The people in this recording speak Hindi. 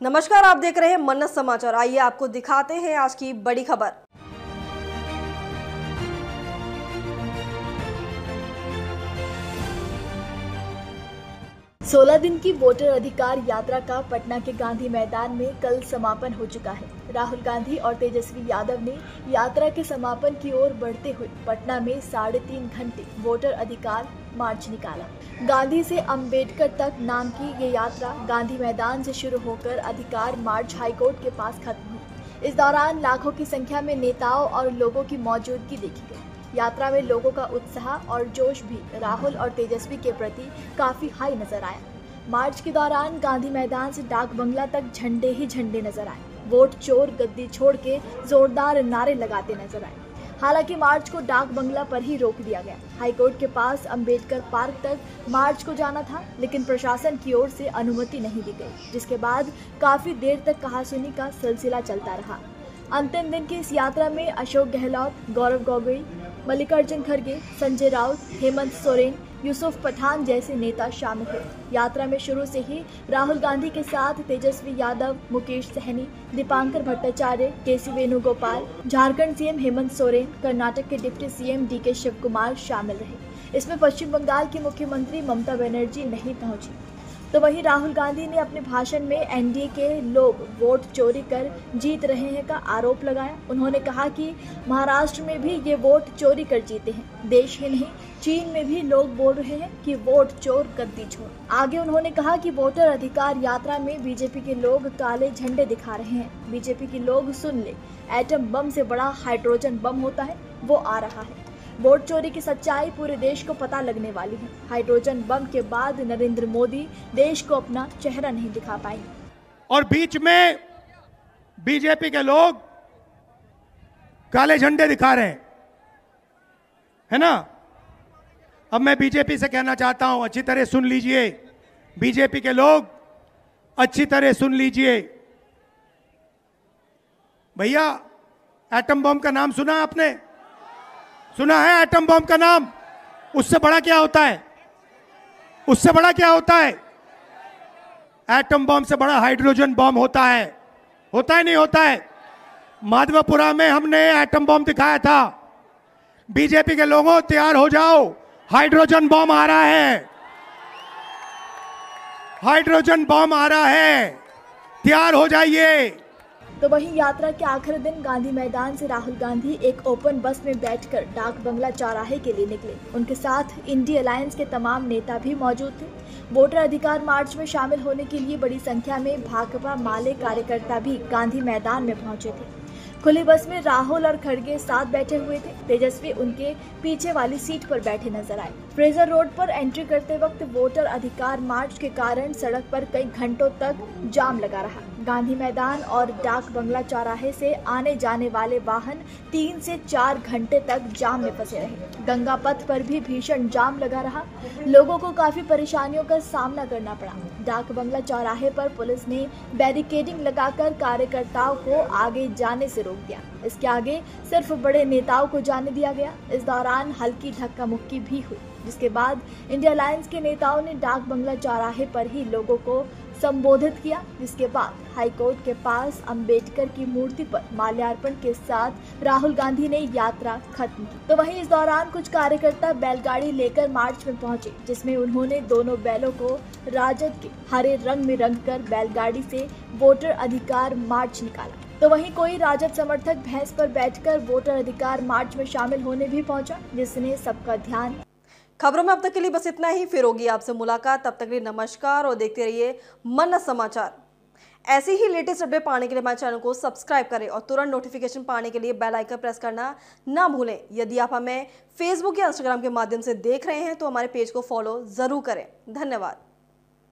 नमस्कार, आप देख रहे हैं मन्नत समाचार। आइए आपको दिखाते हैं आज की बड़ी खबर। सोलह दिन की वोटर अधिकार यात्रा का पटना के गांधी मैदान में कल समापन हो चुका है। राहुल गांधी और तेजस्वी यादव ने यात्रा के समापन की ओर बढ़ते हुए पटना में 3.5 घंटे वोटर अधिकार मार्च निकाला। गांधी से अंबेडकर तक नाम की ये यात्रा गांधी मैदान से शुरू होकर अधिकार मार्च हाईकोर्ट के पास खत्म हुई। इस दौरान लाखों की संख्या में नेताओं और लोगों की मौजूदगी देखी गई। यात्रा में लोगों का उत्साह और जोश भी राहुल और तेजस्वी के प्रति काफी हाई नजर आया। मार्च के दौरान गांधी मैदान से डाक बंगला तक झंडे ही झंडे नजर आए। वोट चोर गद्दी छोड़ के जोरदार नारे लगाते नजर आए। हालांकि मार्च को डाक बंगला पर ही रोक दिया गया। हाईकोर्ट के पास अंबेडकर पार्क तक मार्च को जाना था, लेकिन प्रशासन की ओर से अनुमति नहीं दी गई, जिसके बाद काफी देर तक कहासुनी का सिलसिला चलता रहा। अंतिम दिन की इस यात्रा में अशोक गहलोत, गौरव गोगोई, मल्लिकार्जुन खड़गे, संजय राउत, हेमंत सोरेन, यूसुफ पठान जैसे नेता शामिल हुए। यात्रा में शुरू से ही राहुल गांधी के साथ तेजस्वी यादव, मुकेश सहनी, दीपांकर भट्टाचार्य, केसी वेणुगोपाल, झारखंड सीएम हेमंत सोरेन, कर्नाटक के डिप्टी सीएम डीके शिवकुमार शामिल रहे। इसमें पश्चिम बंगाल की मुख्यमंत्री ममता बनर्जी नहीं पहुंची। तो वहीं राहुल गांधी ने अपने भाषण में एनडीए के लोग वोट चोरी कर जीत रहे हैं का आरोप लगाया। उन्होंने कहा कि महाराष्ट्र में भी ये वोट चोरी कर जीते हैं। देश ही नहीं, चीन में भी लोग बोल रहे हैं कि वोट चोर गद्दी छोड़। आगे उन्होंने कहा कि वोटर अधिकार यात्रा में बीजेपी के लोग काले झंडे दिखा रहे हैं। बीजेपी के लोग सुन ले, एटम बम से बड़ा हाइड्रोजन बम होता है, वो आ रहा है। वोट चोरी की सच्चाई पूरे देश को पता लगने वाली है। हाइड्रोजन बम के बाद नरेंद्र मोदी देश को अपना चेहरा नहीं दिखा पाएंगे। और बीच में बीजेपी के लोग काले झंडे दिखा रहे हैं, है ना। अब मैं बीजेपी से कहना चाहता हूं, अच्छी तरह सुन लीजिए। बीजेपी के लोग अच्छी तरह सुन लीजिए। भैया, एटम बम का नाम सुना आपने? सुना है एटम बम का नाम? उससे बड़ा क्या होता है? उससे बड़ा क्या होता है? एटम बम से बड़ा हाइड्रोजन बम होता है। होता है नहीं होता है? माधवपुरा में हमने एटम बम दिखाया था। बीजेपी के लोगों, तैयार हो जाओ, हाइड्रोजन बम आ रहा है। हाइड्रोजन बम आ रहा है, तैयार हो जाइए। तो वहीं यात्रा के आखिरी दिन गांधी मैदान से राहुल गांधी एक ओपन बस में बैठकर डाक बंगला चौराहे के लिए निकले। उनके साथ इंडी अलायंस के तमाम नेता भी मौजूद थे। वोटर अधिकार मार्च में शामिल होने के लिए बड़ी संख्या में भाकपा माले कार्यकर्ता भी गांधी मैदान में पहुंचे थे। खुली बस में राहुल और खड़गे साथ बैठे हुए थे। तेजस्वी उनके पीछे वाली सीट पर बैठे नजर आए। फ्रेजर रोड पर एंट्री करते वक्त वोटर अधिकार मार्च के कारण सड़क पर कई घंटों तक जाम लगा रहा। गांधी मैदान और डाक बंगला चौराहे से आने जाने वाले वाहन 3 से 4 घंटे तक जाम में फंसे रहे। गंगा पथ पर भी भीषण जाम लगा रहा। लोगों को काफी परेशानियों का सामना करना पड़ा। डाक बंगला चौराहे पर पुलिस ने बैरिकेडिंग लगाकर कार्यकर्ताओं को आगे जाने से रोक दिया। इसके आगे सिर्फ बड़े नेताओं को जाने दिया गया। इस दौरान हल्की धक्का मुक्की भी हुई, जिसके बाद इंडिया अलायंस के नेताओं ने डाक बंगला चौराहे पर ही लोगों को संबोधित किया। जिसके बाद हाईकोर्ट के पास अंबेडकर की मूर्ति पर माल्यार्पण के साथ राहुल गांधी ने यात्रा खत्म की। तो वहीं इस दौरान कुछ कार्यकर्ता बैलगाड़ी लेकर मार्च में पहुंचे, जिसमें उन्होंने दोनों बैलों को राजद के हरे रंग में रंगकर बैलगाड़ी से वोटर अधिकार मार्च निकाला। तो वहीं कोई राजद समर्थक भैंस पर बैठकर वोटर अधिकार मार्च में शामिल होने भी पहुंचा, जिसने सबका ध्यान। खबरों में अब तक के लिए बस इतना ही। फिर होगी आपसे मुलाकात, तब तक के लिए नमस्कार और देखते रहिए मन्नत समाचार। ऐसे ही लेटेस्ट अपडेट पाने के लिए हमारे चैनल को सब्सक्राइब करें और तुरंत नोटिफिकेशन पाने के लिए बेल आइकन प्रेस करना ना भूलें। यदि आप हमें फेसबुक या इंस्टाग्राम के माध्यम से देख रहे हैं तो हमारे पेज को फॉलो जरूर करें। धन्यवाद।